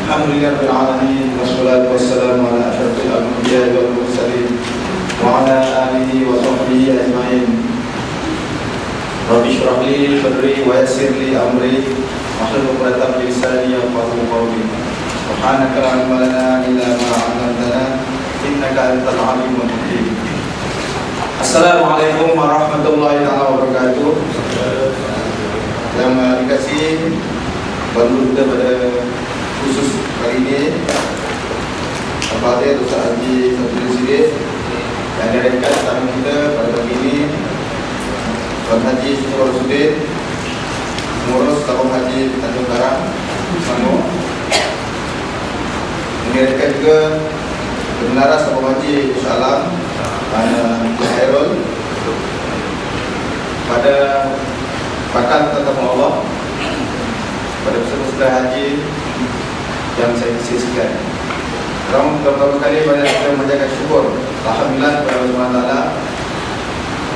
Alhamdulillah rabbil alamin wassalatu wassalamu ala asyrafil anbiya'i wal mursalin wa ala alihi wa sahbihi ajmain. Rabbi shrah li sadri wa yassir li amri wahlul 'uqdatam min lisani yafqahu qawli. Subhanaka la ilma lana illa ma 'allamtana innaka antal alimul hakim. Assalamualaikum warahmatullahi wabarakatuh. Yang dikasih baru kita pada khusus kali ini Al-Fatihah Ustaz Haji Sabri Sidik yang direkat tamu kita pada pagi ini Tuan Haji Syukur Sudin, Pengurus Tabung Haji Tanjung Karang Selangor. Direkat juga Pemenaras Tabung Haji Salam Khairul pada Pakar Tentang Allah pada peserta haji yang saya sisihkan. Pertama kali banyak kita menjaga syukur alhamdulillah kepada Allah Taala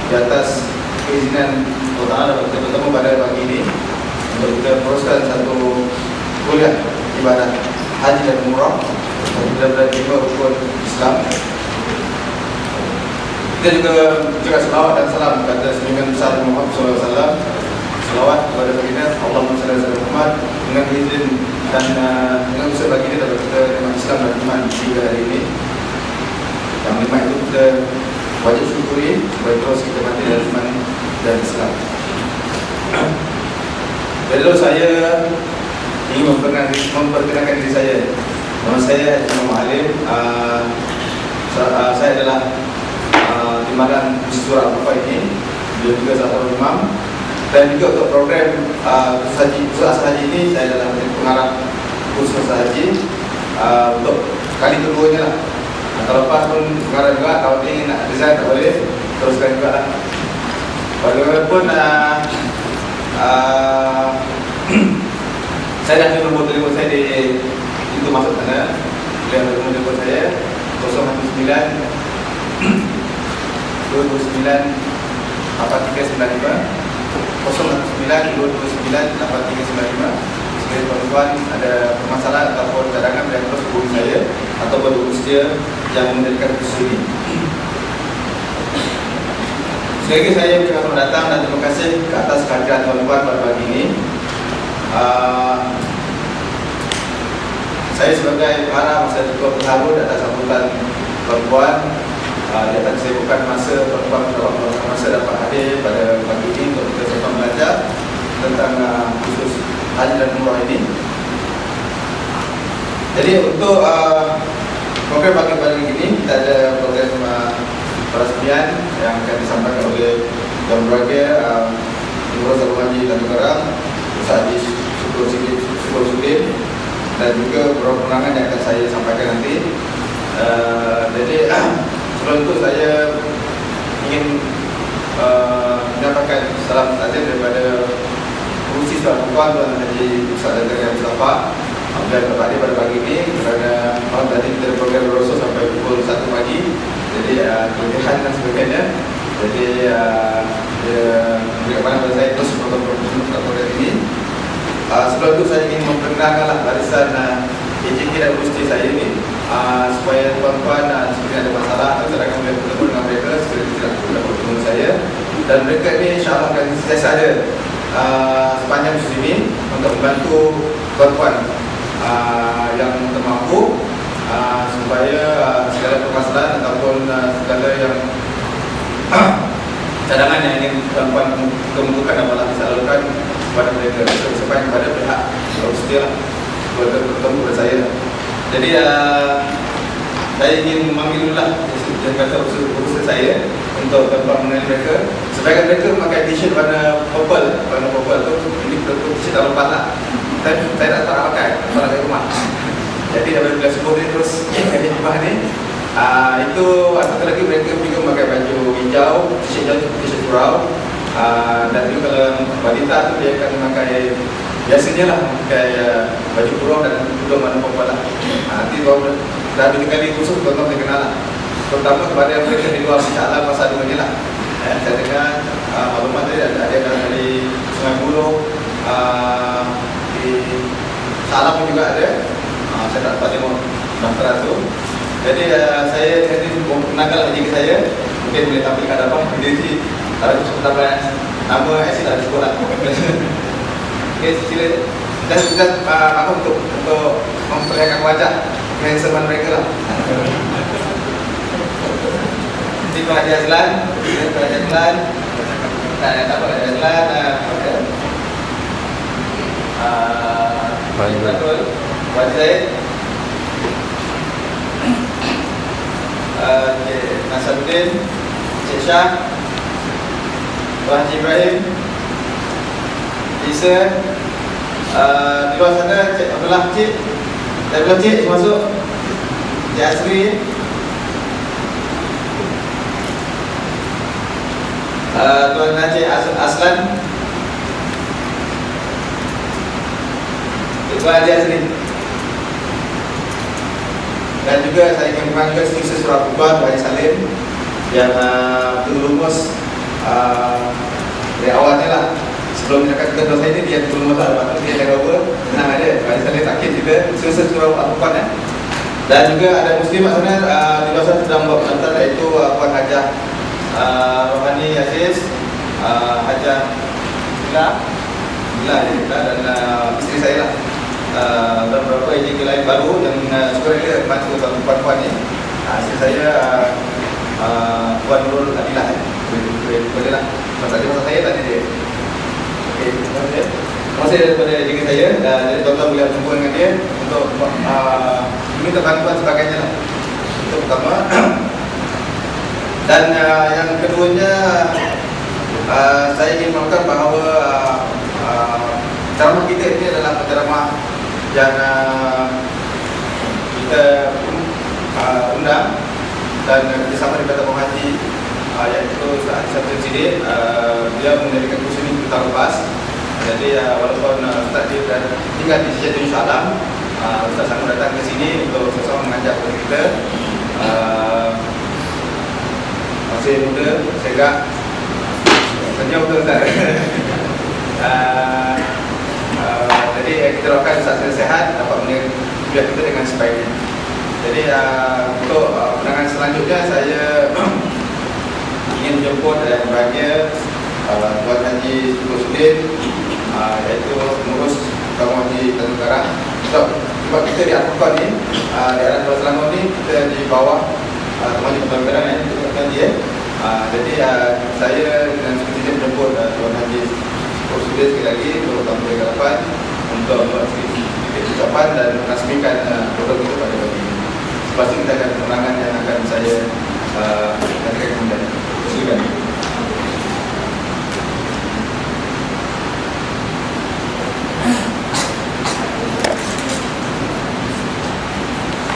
di atas keizinan Allah Taala kita bertemu pada pagi ini untuk kita teruskan satu kuliah ibadah haji dan umrah dan belajar rukun Islam. Kita juga selawat dan salam kepada junjungan besar Muhammad SAW. Selawat kepada baginda Allahumma shalli ala Muhammad dengan izin dan dengan usaha baginda dapat kita nikmat Islam dan iman hingga hari ini. Yang nikmat itu kita wajib syukuri supaya terus kita mati dalam iman dan Islam. Jadi dulu saya ingin memperkenalkan diri saya. Nama saya Haji Muhammad Alim. Saya adalah timbalan Surah Al-Fatihah ini. Dia juga salah satu imam. Dan juga untuk program khusus haji ini saya adalah pengarah khusus haji untuk kali keduanya lah. Kalau lepas pun pengarah juga, kalau ini nak design tak boleh, teruskan juga lah. Walaupun saya dah tulis nombor telefon saya di pintu masuk sana. Boleh nombor telefon saya 019 229 8395 092298395. Sekali tuan-tuan ada permasalahan ataupun cadangan yang terus hubungi saya atau berurus dia yang mendirikan kursus ini. Sekali lagi saya ucapkan selamat datang dan terima kasih ke atas kehadiran tuan-tuan pada pagi ini. Saya sebagai pengarah saya juga terharu atas sambutan tuan-tuan. Di atas saya bukan masa tuan-tuan masa dapat hadir pada pagi ini untuk kita sama belajar tentang khusus haji dan umrah ini. Jadi untuk program pagi-pagi ini kita ada program peresmian yang akan disampaikan oleh Tuan Berbagai Pengurus Tabung Haji Tanjung Karang, Ustaz Haji Syukur Sudin, dan juga beberapa undangan yang akan saya sampaikan nanti. Jadi sebelum itu saya ingin menyampaikan salam takziah daripada Pengurusi Tuan Haji Ustaz Zakaria Mustafa yang terhadir pada pagi ini kerana malam tadi kita ada program berosok sampai pukul 1 pagi. Jadi kelebihan dan sebagainya. Jadi berikan pada saya terus program ini. Sebelum itu saya ingin memperkenalkan barisan AJK dan Gusti saya ini supaya tuan-tuan sekiranya ada masalah atau cadangan boleh bertemu dengan mereka sekiranya tidak boleh bertemu saya. Dan mereka ini insyaAllah akan sentiasa ada sepanjang musim ini untuk membantu tuan-tuan yang termampu supaya segala permasalahan ataupun segala yang cadangan yang ingin tuan-tuan kemukakan amalah bisa lakukan kepada mereka supaya kepada pihak Australia bertemu dengan saya. Jadi saya ingin memanggil dulu lah yang kata usaha saya untuk tuan-tuan mengenali mereka. Sebagian mereka memakai t-shirt warna purple tu ini t-shirt tak lepas lah. Saya tak pakai kalau dari rumah. Jadi bila sebut ni terus di rumah ni itu satu lagi mereka juga memakai baju hijau, t-shirt surau. Dan juga kalau wanita tu dia akan memakai biasanya lah memakai baju kurung dan tudung warna purple lah. Nanti kalau dah 2 kali khusus tuan-tuan boleh kenal lah. Terutama kepada mereka di luar insyaAllah masa duanya lah. Saya dengar maklumat tadi ada dari Sungai Buloh, di Salam pun juga ada. Saya tak dapat tengok daftar tu. Jadi saya nanti menanggal haji ke saya, mungkin boleh tampilkan apa. Jadi kalau sebut nama asyik tak disebut lah. Okey, sila. Dan apa untuk memperlihatkan wajah kehansaman mereka lah. Jadi Tuan Haji Azlan, Tuan Haji Azlan, tak apa Haji Azlan, Faizul, Puan Zaid, Nasaruddin, Cik Syah, Tuan Haji Ibrahim, Isa, di luar sana Cik Abdullah Cik, dari belah Cik masuk, Cik Asri, Tuan Haji Aslan, Tuan Haji Asri, dan juga saya ingin mengucapkan Setiausaha Surah Al-Quran Tuan Haji Salim yang berlumus dari awalnya lah. Sebelum menyatakan kedua saya ini dia berlumus lah, lepas tu dia jaga apa, tenang aja. Tuan Haji Salim takut juga Setiausaha Surah Al-Quran Dan juga ada muslimat sana di luar sana sedang buat penonton, iaitu Puan Hajah Rohani Aziz, Hajah Bila dan isteri saya lah. Dan beberapa AJK lain baru yang sebenarnya bantu puan-puan ni. Isteri saya Puan Nurul Adilah. Boleh lah. Masa saya tadi dia. Okey, terima kasih daripada AJK saya. Jadi tuan-tuan boleh berjumpa dengan dia untuk minta bantuan sebagainya lah. Itu pertama. Dan yang keduanya, saya ingin mengatakan bahawa ceramah kita ini adalah ceramah yang kita undang dan kerjasama dengan Tabung Haji, iaitu Haji Sabtu Siddiq. Dia mendirikan kursus ini 2 tahun lepas. Jadi walaupun Ustaz dia tinggal di Syejatul Salam, Ustaz sanggup datang ke sini untuk sama-sama mengajar kepada kita. Masih muda, segak, senyum tu Ustaz. Jadi kita doakan Ustaz sehat, dapat menjaga kita dengan sebaiknya. Jadi untuk penanganan selanjutnya, saya ingin menjemput yang berbahagia Tuan Haji Sukusuddin, iaitu pengurus Tabung Haji Tanjung Karang. Sebab kita di Al-Quran ni, di Alam Pulau Selangor ni, kita di bawah Tabung Haji Tanjung Karang ni, jadi saya dengan sekejap menjemput Tuan Haji Sukusuddin sekali lagi untuk tamu ke-8 untuk sedikit ucapan dan merasmikan program kita pada pagi ini. Lepas itu kita akan penerangan yang akan saya nantikan kemudian. Silakan.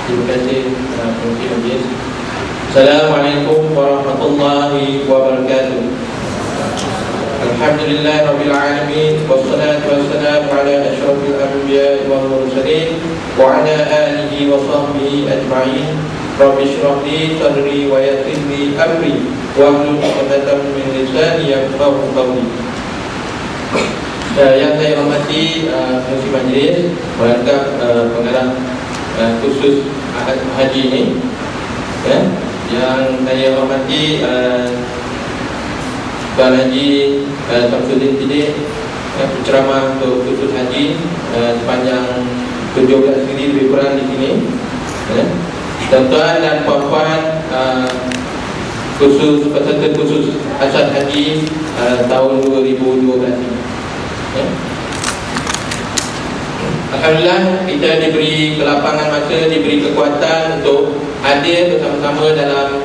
Terima kasih Penghuni Majlis. Assalamualaikum warahmatullahi wabarakatuh. Alhamdulillah Rabbil Alamin, wassalatu wassalamu ala asyrafil anbiya wal mursalin wa ala alihi wa sahbihi ajma'in. Rabbi shrah li sadri wa yassir li amri wahlul 'uqdatam min lisani yafqahu qawli. Yang saya hormati Penghuni Majlis, berangkat pengarah khusus haji ini, yang saya hormati Tuan Haji Samsudin Siddiq, penceramah untuk khusus haji sepanjang 17 hari lebih kurang di sini. Tuan-tuan dan puan-puan khusus peserta khusus asal haji tahun 2012 ini. Alhamdulillah, kita diberi kelapangan masa, diberi kekuatan untuk hadir bersama-sama dalam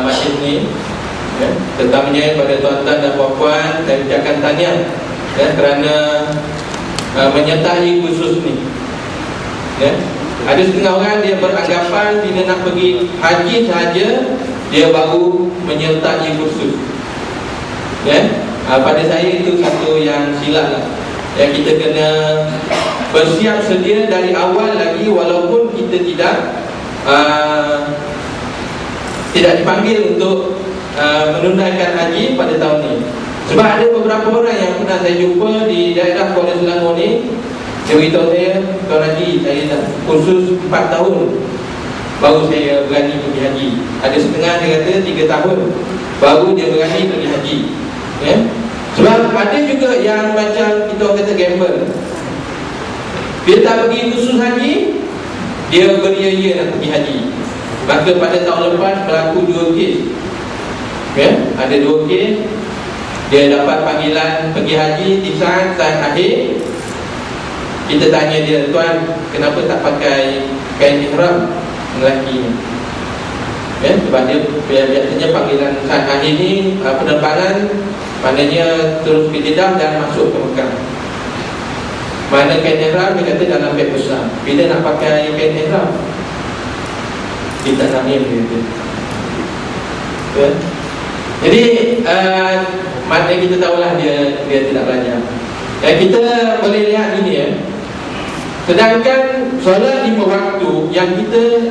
majlis ini. Terutamanya pada tuan-tuan dan puan-puan, saya ucapkan tahniah kerana menyertai khusus ni. Ada setengah orang dia beranggapan bila nak pergi haji sahaja dia baru menyertai khusus. Pada saya itu satu yang silap lah. Yang kita kena bersiap sedia dari awal lagi, walaupun kita tidak dipanggil untuk menunaikan haji pada tahun ini. Sebab ada beberapa orang yang pernah saya jumpa di daerah Kuala Selangor ni, Dia beritahu saya, Tuan Haji, saya dah kursus 4 tahun baru saya berani pergi haji. Ada setengah dia kata 3 tahun baru dia berani pergi haji. Sebab ada juga yang macam kita orang kata gamble. Dia tak pergi kursus haji, dia beria-ia nak pergi haji. Maka pada tahun lepas berlaku 2 kes. Ada 2 kes. Dia dapat panggilan pergi haji di saat akhir. Kita tanya dia, tuan, kenapa tak pakai kain ihram lelaki ni? Sebab dia biasanya panggilan saat akhir ni penerbangan, maknanya terus ke Jeddah dan masuk ke Mekah. Mana kain ihram, dia kata dalam beg besar. Bila nak pakai kain ihram, kita nak ni dia kata. Jadi maknanya kita tahulah dia tidak belajar. Kita boleh lihat ini sedangkan solat 5 waktu yang kita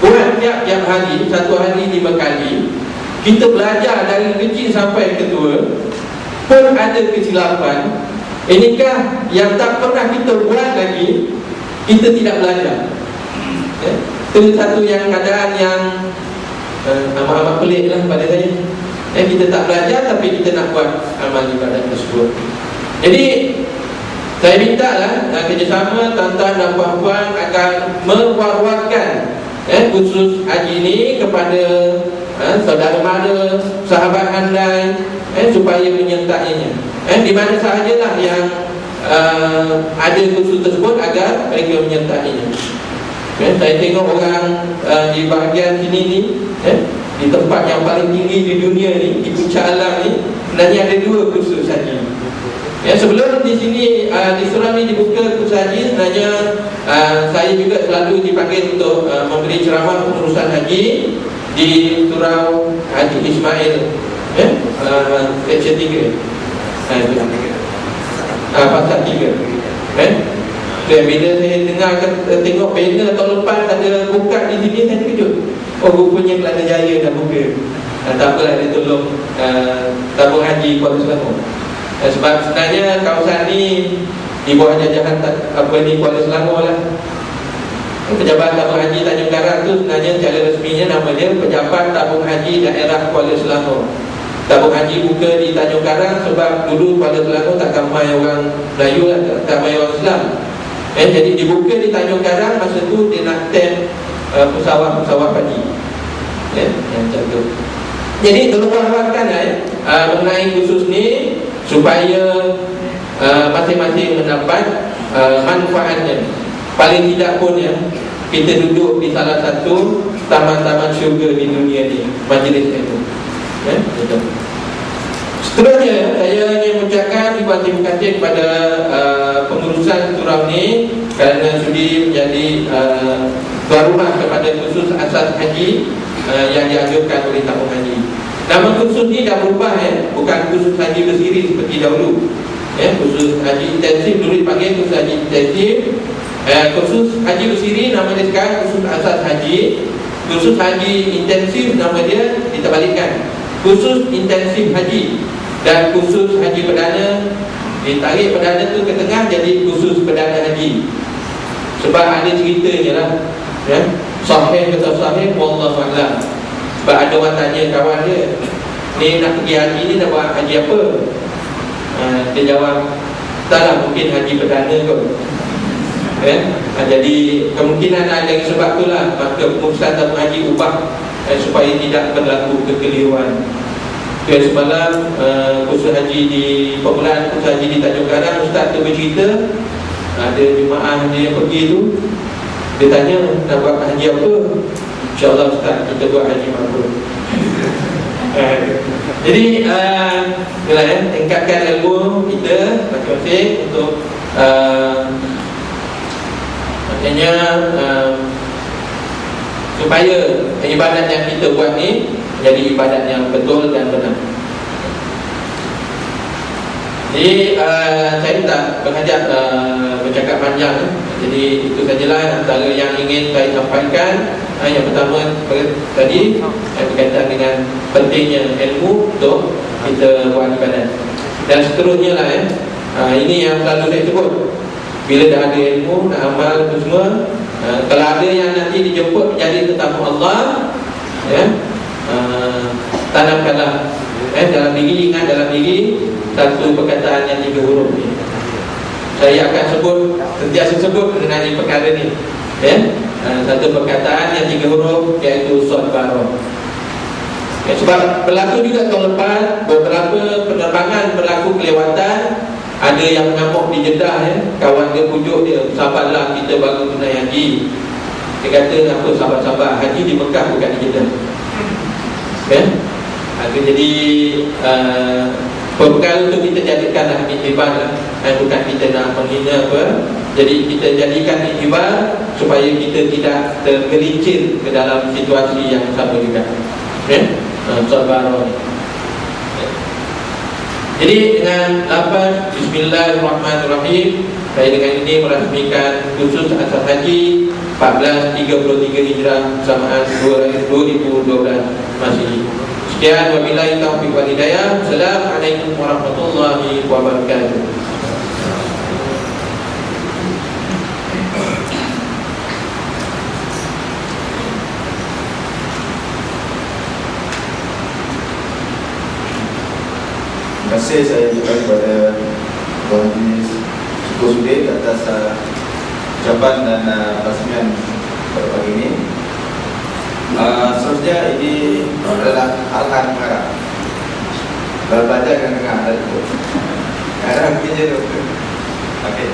buat tiap-tiap hari, satu hari 5 kali, kita belajar dari kecil sampai ketua, pun ada kesilapan. Inikah yang tak pernah kita buat lagi, kita tidak belajar. Itu satu yang keadaan yang amat-amat pelik lah pada saya. Kita tak belajar tapi kita nak buat amal ibadat tersebut. Jadi saya minta lah kerjasama tuan-tuan dan puan-puan agar mewar-warkan khusus haji ini kepada saudara mara, sahabat handai, supaya menyertainya di mana sahajalah yang ada khusus tersebut agar mereka menyertainya. Saya tengok orang di bahagian sini ni, di tempat yang paling tinggi di dunia ni, di puncak alam ni, sebenarnya ada 2 khusus haji. Sebelum di sini di Surau ni dibuka khusus haji, sebenarnya saya juga selalu dipanggil untuk memberi ceramah urusan haji di Surau Haji Ismail, section 3, pasal 3. Bila saya dengar tengok banner tahun lepas ada buka di sini, saya terkejut. Oh, rupanya Kelana Jaya dah buka. Tak apalah, dia tolong tabung haji Kuala Selangor. Sebab sebenarnya kawasan ni di bawah jajahan Kuala Selangor lah. Pejabat Tabung Haji Tanjung Karang tu sebenarnya secara resminya nama dia Pejabat Tabung Haji Daerah Kuala Selangor. Tabung haji buka di Tanjung Karang sebab dulu Kuala Selangor tak ramai orang Melayu lah, tak ramai orang Islam. Jadi dibuka di Tanjung Karang, masa tu dia nak tem pesawat haji. Yang macam tu. Jadi tolong warahkan mengenai khusus ni supaya masing-masing mendapat manfaatnya. Paling tidak pun kita duduk di salah satu taman-taman syurga di dunia ni, majlis itu. Seterusnya saya ingin mengucapkan terima kasih kepada pengurusan surau ni kerana sudi menjadi tuan rumah kepada khusus asas haji yang dianjurkan oleh tabung haji. Nama khusus ni dah berubah, bukan khusus haji bersiri seperti dahulu. Khusus haji intensif dulu dipanggil khusus haji intensif. Khusus haji bersiri nama dia sekarang khusus asas haji. Khusus haji intensif nama dia diterbalikkan, khusus intensif haji. Dan khusus haji perdana, ditarik perdana tu ke tengah jadi khusus perdana haji. Sebab ada ceritanya lah, sahih ke tak sahih, wallahu a'lam. Sebab ada orang tanya kawan dia, ni nak pergi haji ni nak buat haji apa? Dia jawab, taklah, mungkin haji perdana kot. Jadi kemungkinan ada yang sebab tu lah maka pengurusan tabung haji ubah supaya tidak berlaku kekeliruan. Semalam khusus haji di permulaan khusus haji di Tanjung Karang, ustaz tu bercerita ada jemaah dia pergi tu, dia tanya nak buat haji apa? InsyaAllah ustaz kita buat haji mabrur. Jadi tingkatkan ilmu kita masing-masing untuk maknanya supaya ibadat yang kita buat ni jadi ibadat yang betul dan benar. Jadi saya tak berhajat bercakap panjang. Jadi itu sajalah antara yang ingin saya sampaikan. Yang pertama tadi berkaitan dengan pentingnya ilmu untuk kita buat ibadat. Dan seterusnya lah ini yang selalu saya sebut, bila dah ada ilmu, nak amal itu semua, kalau ada yang nanti dijemput menjadi tetamu Allah, ya, tanamkanlah dalam diri, ingat dalam diri satu perkataan yang 3 huruf ni. Saya akan sentiasa sebut mengenai perkara ni, ya. Satu perkataan yang 3 huruf, iaitu sabarah. Ya, sebab berlaku juga tahun lepas beberapa penerbangan berlaku kelewatan. Ada yang mengamuk di Jeddah, ya. Kawan dia pujuk dia, sabarlah, kita baru tunai haji. Dia kata, apa sabar-sabar, haji di Mekah bukan di Jeddah, ya. Jadi perkara tu kita jadikanlah iktibar lah. Bukan kita nak menghina apa. Jadi kita jadikan iktibar supaya kita tidak tergelincir ke dalam situasi yang sama juga, ya. Sabarah. Jadi dengan lafaz Bismillahirrahmanirrahim, saya dengan ini merasmikan khusus asal haji 1433 Hijrah bersamaan 2012 Masihi. Sekian, wabillahi taufiq wal hidayah. Assalamualaikum warahmatullahi wabarakatuh. Terima kasih saya ucapkan kepada Tuan Haji Syukur Sudin atas ucapan dan rasmian pada pagi ini. Seterusnya ini adalah arahan pengarah. Belajar dengan dengar ada itu. Arah begini je tu. Okey.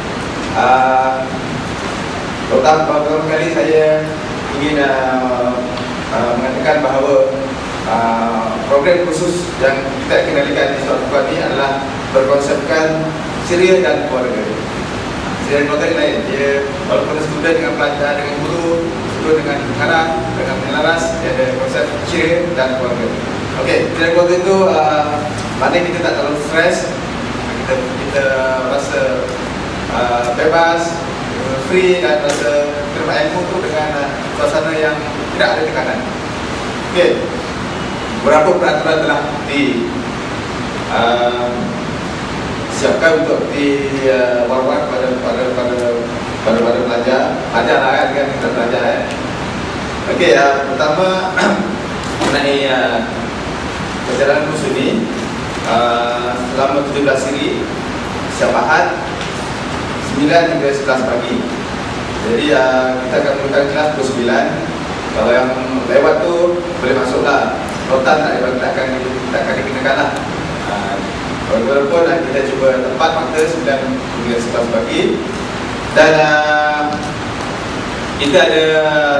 Pertama kali saya ingin mengatakan bahawa program khusus yang kita kendalikan di Sarawak Bukan ini adalah berkonsepkan ceria dan keluarga. Ceria dan keluarga ini lain. Dia walaupun student dengan pelajar, dengan guru, student dengan anak, dengan penyelaras, dia ada konsep ceria dan keluarga. Okey, ceria dan keluarga itu maknanya kita tak terlalu stres, kita rasa bebas, free dan rasa terima ilmu tu dengan suasana yang tidak ada tekanan. Okey. Berapa peraturan telah disiapkan untuk diwar-war pada pelajar lah kan, dengan kita pelajar. Okey, pertama mengenai perjalanan kurs ini selama 17 hari setiap Ahad 9 hingga 11 pagi. Jadi kita akan mulakan kelas pukul 9. Kalau yang lewat tu boleh masuklah. Rotan tak akan dikenakan lah. Walaupun kita cuba tempat maka 9 hingga 11 pagi. Dan kita ada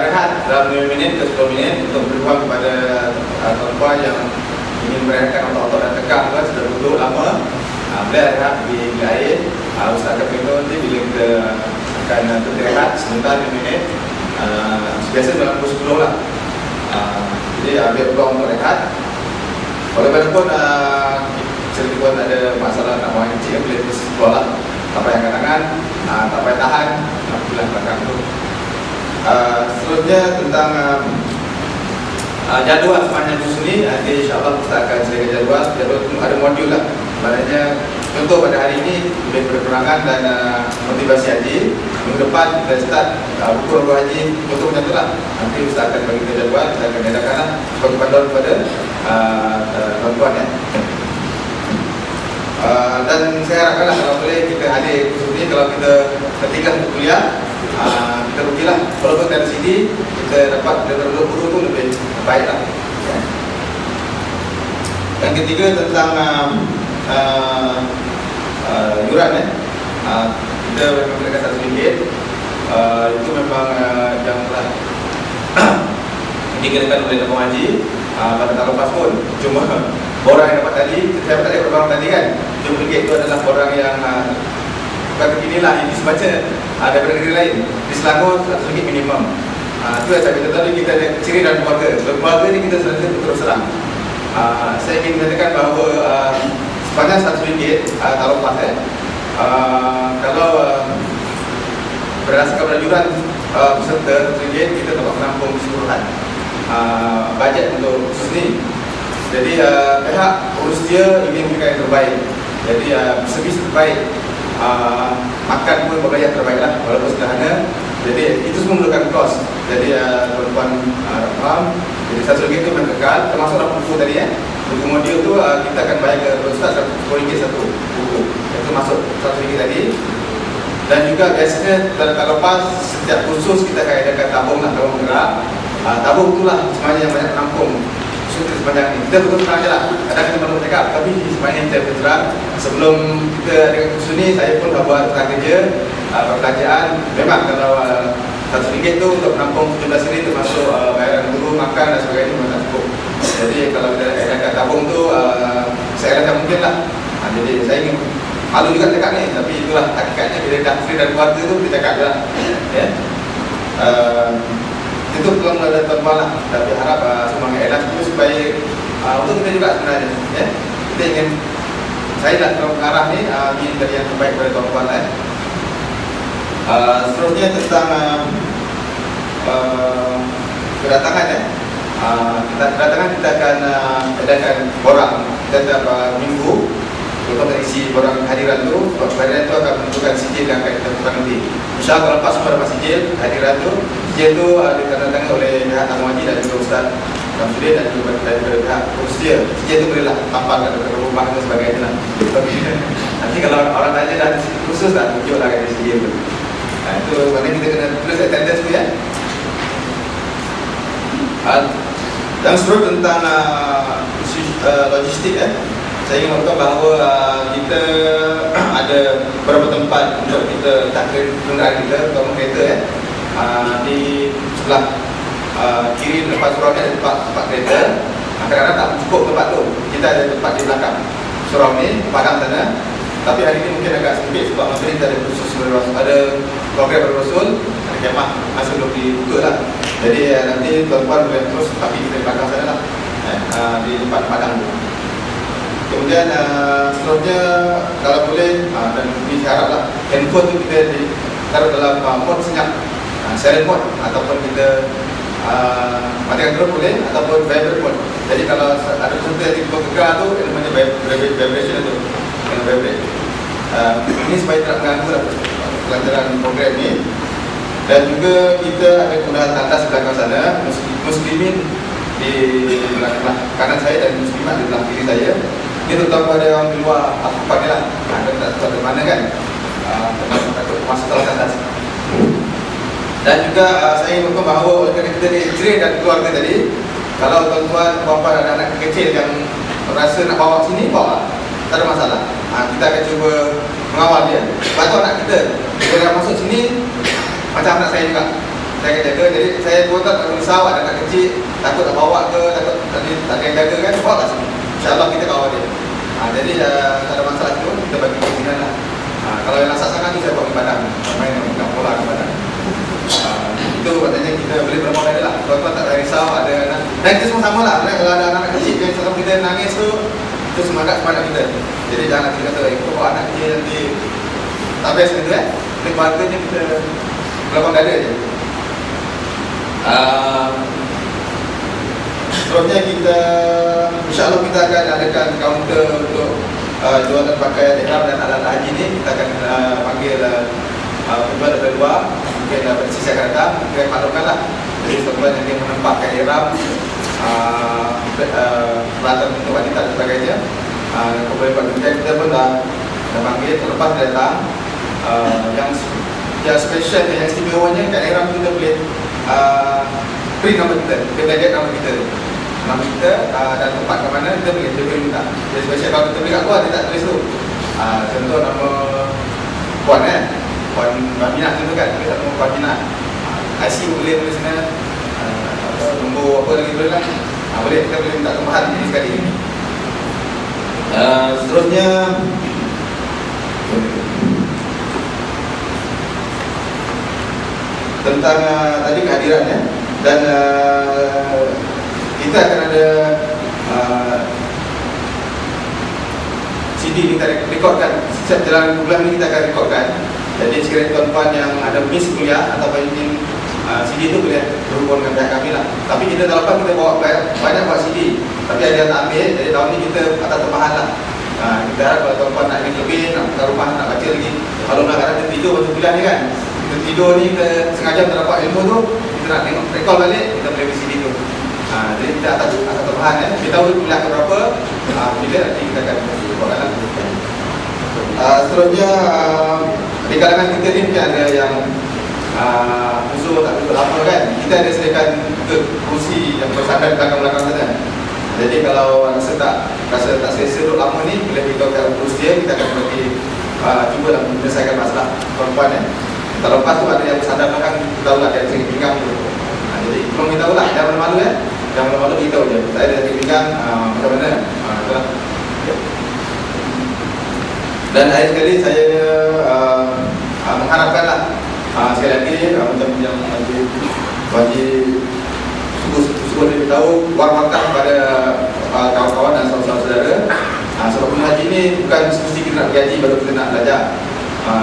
rehat dalam 5 minit ke 10 minit untuk berdoa kepada tuan-tuan yang ingin merehatkan otot dan tegang kan, sudah duduk lama. Boleh rehat di air. Ustaz akan beritahu nanti bila kita akan berrehat sebentar 5 minit. Biasa dalam pukul 10 lah. Jadi ambil peluang untuk rehat. Walaupun cerita pun ada masalah nak buang kecil, boleh terus keluar lah. Tak payah angkat tangan, tak payah tahan, alhamdulillah belakang tu. Seterusnya tentang jadual sepanjang kurs ni, nanti insyaAllah kita akan sediakan jadual. Jadual tu ada modul lah. Maknanya contoh pada hari ini lebih berperangan dan motivasi haji. Minggu depan kita start buku roh haji. Contoh macam tu lah. Nanti Ustaz akan bagi kita jadual, kita akan adakan lah sebagai panduan kepada tuan-tuan ya. Dan saya harapkanlah kalau boleh kita hadir kurs ini. Kalau kita ketika kuliah, kita pergilah. Walaupun dari sini kita dapat duduk guru tu lebih baik lah ya. Yang ketiga tentang yuran ya. Kita memberikan RM1 itu memang yang telah dikenakan oleh Dato' Haji pada tahun lepas pun. Cuma borang yang dapat tadi, saya tak ada borang tadi kan, RM7 itu adalah borang yang bukan beginilah ini sebaca daripada negeri lain. Di Selangor RM100 minimum. Itu yang saya kata tadi, kita ada ciri dan keluarga. Keluarga ni kita selalu terus serang. Saya ingin mengatakan bahawa sepanjang RM100 tahun lepas kalau berdasarkan pada yuran peserta RM100, kita dapat menampung keseluruhan bajet untuk khusus ni. Jadi pihak urus dia ingin memberikan yang terbaik. Jadi servis terbaik makan pun bergaya terbaik lah, walaupun sederhana. Jadi itu semua memerlukan kos. Jadi tuan-tuan faham. Jadi RM1 itu memang kekal, termasuk dalam buku tadi buku modul tu kita akan bayar ke Ustaz RM10 satu buku. Itu masuk RM1 tadi. Dan juga biasanya kalau lepas setiap kursus kita akan adakan tabung lah, tabung gerak. Tabung itulah sebenarnya yang banyak menampung sutra sepanjang ni. Kita betul terang je lah, kadang kita malu cakap, tapi sebenarnya kita betul terang. Sebelum kita ada kursus ni, saya pun dah buat tentang kerja perbelanjaan. Memang kalau RM1 tu untuk menampung RM17 termasuk bayaran guru, makan dan sebagainya memang tak cukup. Jadi kalau kita adakan tabung tu, saya rasa mungkin lah. Jadi saya ingin malu juga cakap ni, tapi itulah hakikatnya. Bila dah free dan keluarga tu, kita cakap je lah. Ya. Itu peluang dari tuan-tuan lah. Tapi harap semua mengelas itu supaya untuk kita juga sebenarnya, ya. Kita ingin, saya dah terus mengarah ni ingin dari yang terbaik pada tuan-tuan lah. Seterusnya tentang kedatangan ya. Kedatangan kita akan adakan borang setiap minggu. Kita isi borang hadiran tu. Hadiran tu akan menentukan sijil yang akan kita lakukan nanti. InsyaAllah kalau lepas semua dapat sijil hadiran tu. Sijil tu ditandatangani oleh pihak Tamu Haji dan juga Ustaz Samsudin dan juga dari pihak Kursia. Sijil tu bolehlah tampal kat rumah dan sebagainya lah. Nanti kalau orang tanya dah khusus tak tunjuklah kat sijil tu. Itu maknanya kita kena tulis attendance tu ya. Dan seluruh tentang logistik ya. Saya ingin mengatakan bahawa kita ada beberapa tempat untuk kita letak kenderaan kita, terutama kereta ya. Di sebelah kiri depan surau ni ada tempat kereta. Kadang-kadang tak cukup tempat tu. Kita ada tempat di belakang surau ni, padang sana. Tapi hari ini mungkin agak sedikit sebab materi kita ada khusus ada program berrasul, ada kemah masih belum dibuka lah. Jadi nanti tuan-tuan boleh terus, tapi kita di belakang sana lah, di tempat padang tu. Kemudian seterusnya kalau boleh dan ini saya haraplah handphone tu kita taruh dalam mode senyap, silent mode ataupun kita matikan terus boleh ataupun vibrate mode. Jadi kalau ada peserta yang tiba gegar tu, yang namanya vibration tu kena vibrate. Ini supaya tidak mengganggu pelajaran program ni. Dan juga kita ada kemudahan tanda sebelah sana, muslimin di belah kanan saya dan muslimat di belah kiri saya. Ini terutama pada orang di luar Afghan ni lah. Kita tak tahu dari mana kan, takut masuk salah tandas. Dan juga saya ingin beritahu bahawa oleh kerana kita ni cerai dan keluarga tadi, kalau tuan-tuan, puan-puan ada anak kecil yang rasa nak bawa sini, bawa, tak ada masalah. Kita akan cuba mengawal dia. Bantu anak kita, bila dah masuk sini, macam anak saya juga, saya akan jaga. Jadi saya tuan-tuan tak risau ada anak kecil, takut nak bawa ke, takut tak ada yang jaga kan, bawa kat sini. InsyaAllah kita kawal dia. Jadi tak ada masalah tu, kita bagi keinginan lah. Kalau yang lasak sangat tu saya buat di badan, main dengan pola di badan. Itu maknanya kita boleh berapa dia lah. Tuan-tuan tak risau ada anak. Dan kita semua sama lah. Kalau ada anak kecil yang sebab kita nangis tu, itu semangat kita. Jadi jangan kita kata kita bawa anak kecil nanti tak best gitu ya. Ini keluarganya kita belakang dada je. Seterusnya kita InsyaAllah kita akan adakan kaunter untuk jualan pakaian ihram dan alat haji ni. Kita akan panggil penjual dari luar. Mungkin pada sisi akan datang, kita maklumkan lah. Jadi setelah yang ingin menempatkan ihram, peralatan untuk wanita dan sebagainya, kita pun dah panggil. Terlepas dia datang, yang special, yang istimewanya kat ihram tu kita boleh print nama kita, kita gadget nama kita dan tempat ke mana kita boleh minta. Jadi special kalau kita beli kat luar, dia tak tulis tu. Contoh nama Puan Puan Babinah tu kan, kita nama Puan Babinah. IC boleh tulis sana, nombor apa lagi boleh lah. Boleh, kita boleh minta tambahan ini sekali. Seterusnya tentang tadi kehadiran ya. Dan kita akan ada CD ni kita rekodkan. Setiap jalan bulan ni kita akan rekodkan. Jadi sekiranya tuan-tuan yang ada miss kuliah atau ingin CD tu boleh berhubung dengan pihak kami lah. Tapi kita tak lepas kita bawa banyak buat CD, tapi ada yang tak ambil. Jadi tahun ni kita atas tambahan lah. Kita kalau tuan-tuan nak ingin lebih, nak buka rumah, nak baca lagi, kalau nak kadang tidur baca bulan ni kan, kita tidur ni kita sengaja terdapat ilmu tu, kita nak tengok rekod balik, kita boleh visi tu. Jadi kita atas tambahan kita tahu kuliah ke berapa, bila nanti kita akan buatkan lah. Seterusnya di kalangan kita ni mungkin ada yang usul tak betul lama kan. Kita ada sediakan kursi yang bersandar belakang-belakang sana. Jadi kalau rasa tak selesa duduk lama ni, boleh beritahu kat kursi dia, kita akan bagi cuba lah menyelesaikan masalah perempuan Kalau lepas tu ada yang bersandar belakang, kita tahu lah dia sakit pinggang tu. Jadi tolong beritahu lah, jangan malu-malu jangan malu-malu, beritahu je saya ada sakit pinggang, macam mana. Itulah. Dan akhir sekali saya mengharapkanlah sekali lagi macam yang wajib suruh dia tahu war-warkah kepada kawan-kawan dan saudara-saudara. Sebab bulan haji ni bukan semesti kita nak pergi haji baru kita nak belajar.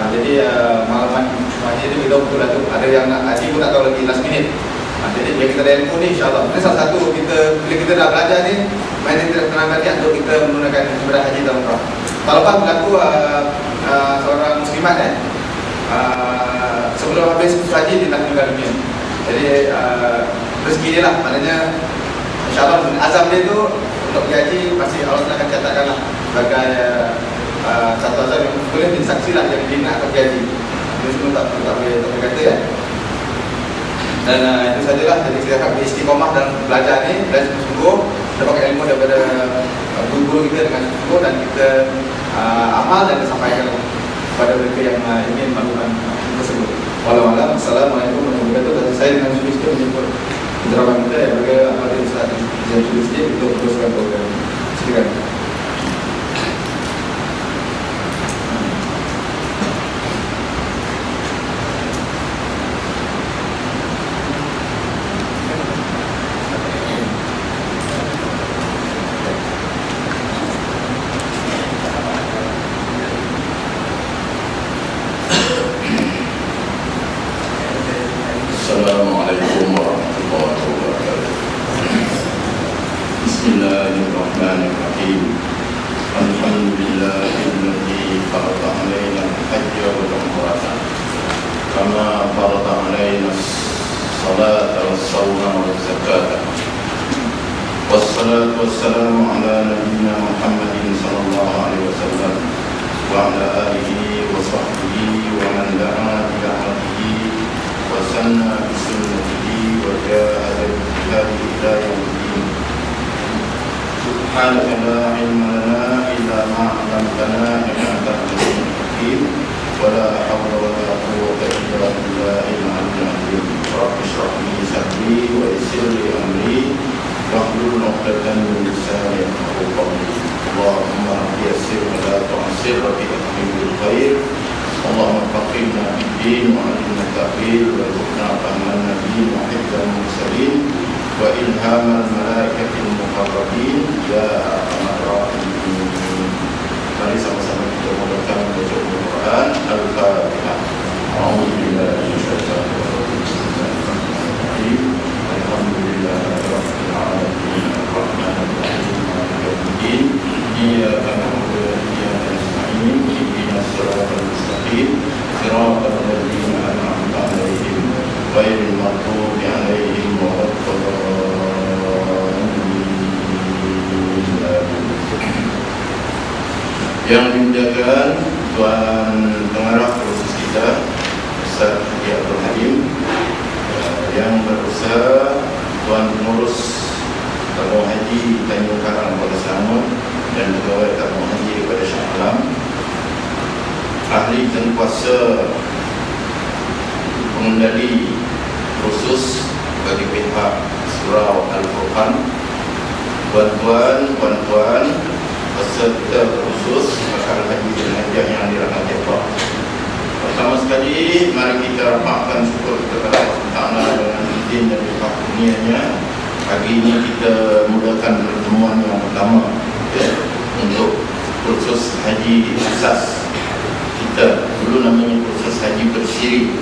Jadi malaman haji ni kita betul lah tu. Ada yang nak haji pun tak tahu lagi last minute. Jadi bila kita ada ilmu ni, insyaAllah ini salah satu kita, bila kita dah belajar ni, mana kita tenangkan niat untuk kita menggunakan ibadah haji dan umrah. Kalau lepas berlaku seorang muslimat sebelum habis haji dia nak meninggal dunia. Jadi rezeki dia lah, maknanya insyaAllah azam dia tu untuk pergi haji masih Allah akan catatkan lah sebagai satu azam yang boleh disaksi lah yang dia nak pergi haji. Ini semua tak boleh kata ya. Dan itu sajalah. Jadi kita akan beristiqomah dalam belajar ni dan sungguh-sungguh dapatkan ilmu daripada guru-guru kita dengan sungguh, dan kita amal dan sampaikan kepada mereka yang ingin melakukan tersebut. Wallahualam. Assalamualaikum warahmatullahi wabarakatuh. Saya dengan Sulistia menjemput penjelasan kita yang berada pada Ustaz Sulistia untuk teruskan program. Silakan. Assalamualaikum warahmatullahi wabarakatuh. Bismillahirrahmanirrahim. Alhamdulillahilladzi farada 'alaina al-hajja wal umrata kama farada 'alaina as-salata was-sawma waz-zakata. Wassalatu wassalamu ala nabiyyina Muhammadin sallallahu alaihi wasallam wa ala alihi wa sahbihi wa man da'a bi da'watihi وسنى بسنته وجاهد بجهاده إلى يوم الدين. سبحانك لا علم لنا إلا ما علمتنا إنك أنت العليم الحكيم ولا حول ولا قوة إلا بالله العلي العظيم. رب اشرح لي صدري ويسر لي أمري واحلل عقدة من لساني يفقهوا قولي. اللهم رب يسر ولا تعسر وفي أتمم بالخير. اللهم فقهنا في الدين وعلمنا التأويل وارزقنا فهم النبيين وحفظ المرسلين وإلهام الملائكة المقربين يا أرحم الراحمين. Mari sama-sama kita membaca Al-Quran Al-Fatihah. A'udzubillahi minasyaitonir rajim. Alhamdulillahirabbil alamin. Arrahmanir rahim. Maliki yaumiddin. Iyyaka na'budu wa iyyaka nasta'in. Ihdinas siratal mustaqim. Siratal ladzina an'amta 'alaihim ghairil maghdubi 'alaihim waladdallin. Yang dimuliakan Tuan Pengarah Khusus kita Ustaz Abdul Halim, yang berusaha Tuan Pengurus Tabung Haji Tanjung Karang Kuala Selangor dan Pegawai Tabung Haji kepada Shah Alam, ahli dan kuasa pengendali khusus bagi pihak Surau Al-Furqan, tuan-tuan, puan-puan, peserta khusus bakal haji dan hajah yang dirahmati Allah. Pertama sekali, mari kita rapatkan syukur kepada Allah Taala dengan izin dan karunia-Nya. Pagi ini kita mulakan pertemuan yang pertama untuk kursus haji asas kita. Dulu namanya kursus haji bersiri,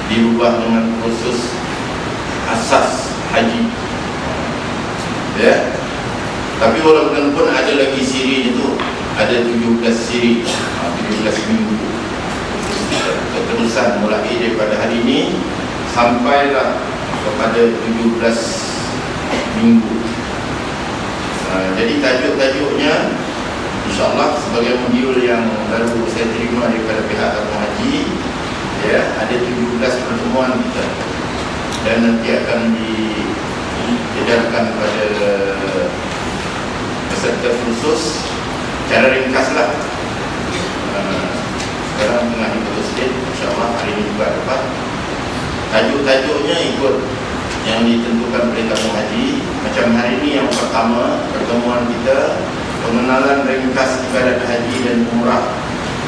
dirubah dengan kursus asas haji. Tapi walaupun pun ada lagi siri itu, ada 17 siri, 17 minggu keterusan mulai daripada hari ini sampailah kepada 17 minggu. Jadi tajuk-tajuknya InsyaAllah sebagai modul yang baru saya terima daripada pihak Tabung Haji, ya, ada 17 pertemuan kita dan nanti akan diedarkan pada peserta khusus cara ringkaslah. Sekarang tengah diputuskan, InsyaAllah hari ini juga dapat. Tajuk-tajuknya ikut yang ditentukan oleh Tabung Haji. Macam hari ini yang pertama pertemuan kita, pengenalan ringkas ibadat haji dan umrah,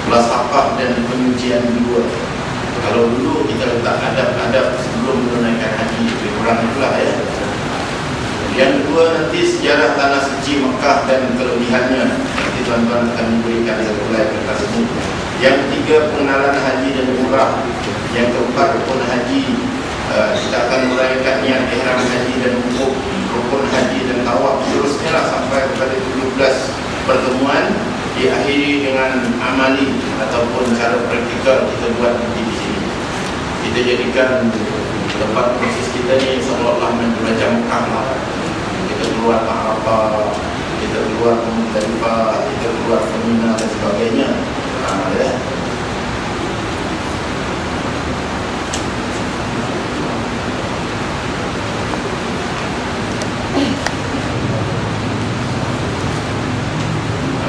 mulasafah dan penyucian dua. Kalau dulu kita letak adab-adab sebelum menunaikan haji, lebih kurang itulah ya. Yang kedua nanti sejarah tanah suci Mekah dan kelebihannya. Nanti tuan-tuan akan diberikan satu slide kertas ini. Yang ketiga pengenalan haji dan umrah. Yang keempat rukun haji. Kita akan merayakan niat ihram haji dan wukuf, rukun haji dan tawaf, seterusnya lah sampai kepada 17 pertemuan, diakhiri dengan amali ataupun cara praktikal kita buat nanti di sini. Kita jadikan tempat proses kita ni seolah-olah macam Mekah lah. Kita keluar Arafah, kita keluar Muzdalifah, kita keluar Mina dan sebagainya. Ya.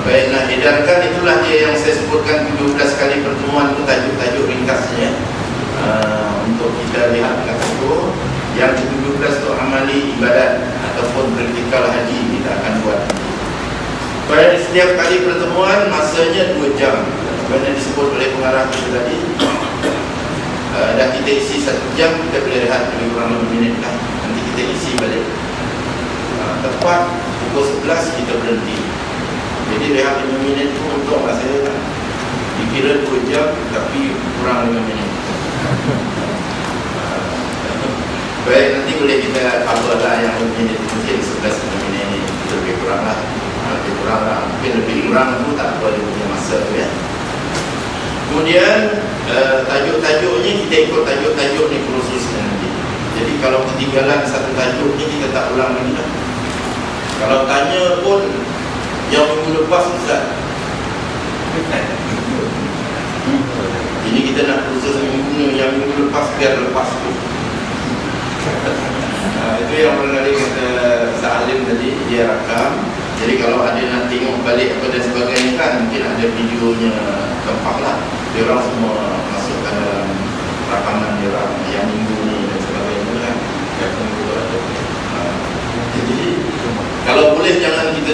Baiklah, edarkan itulah dia yang saya sebutkan 17 kali pertemuan itu tajuk-tajuk ringkasnya. Untuk kita lihat kat situ. Yang ke-17 itu amali ibadat ataupun praktikal haji kita akan buat. Pada setiap kali pertemuan masanya 2 jam. Bagaimana disebut oleh pengarah kita tadi. Dah kita isi 1 jam, kita boleh rehat lebih kurang 5 minit lah. Nanti kita isi balik. Tepat pukul 11 kita berhenti. Jadi rehat 5 minit tu untuk saya kan. Dikira 2 jam tapi kurang 5 minit. Baik, nanti boleh kita cover lah yang 5 minit itu, mungkin 11 minit ni kita lebih kurang lah. Lebih kurang lah, mungkin lebih kurang tu tak apa dia punya masa tu ya. Kemudian tajuk-tajuknya kita ikut tajuk-tajuk ni khususnya nanti. Jadi kalau ketinggalan satu tajuk ni kita tak ulang lagi lah. Kalau tanya pun yang minggu lepas Ustaz. Ini kita nak khusus yang minggu lepas biar lepas tu. Itu yang pernah kali kata Ustaz Alim tadi, dia rakam. Jadi kalau ada nak tengok balik apa dan sebagainya kan, mungkin ada videonya keempat lah. Dia orang semua masukkan dalam rakaman dia orang yang minggu ni dan sebagainya kan. Yang minggu tu ada. Jadi kalau boleh jangan kita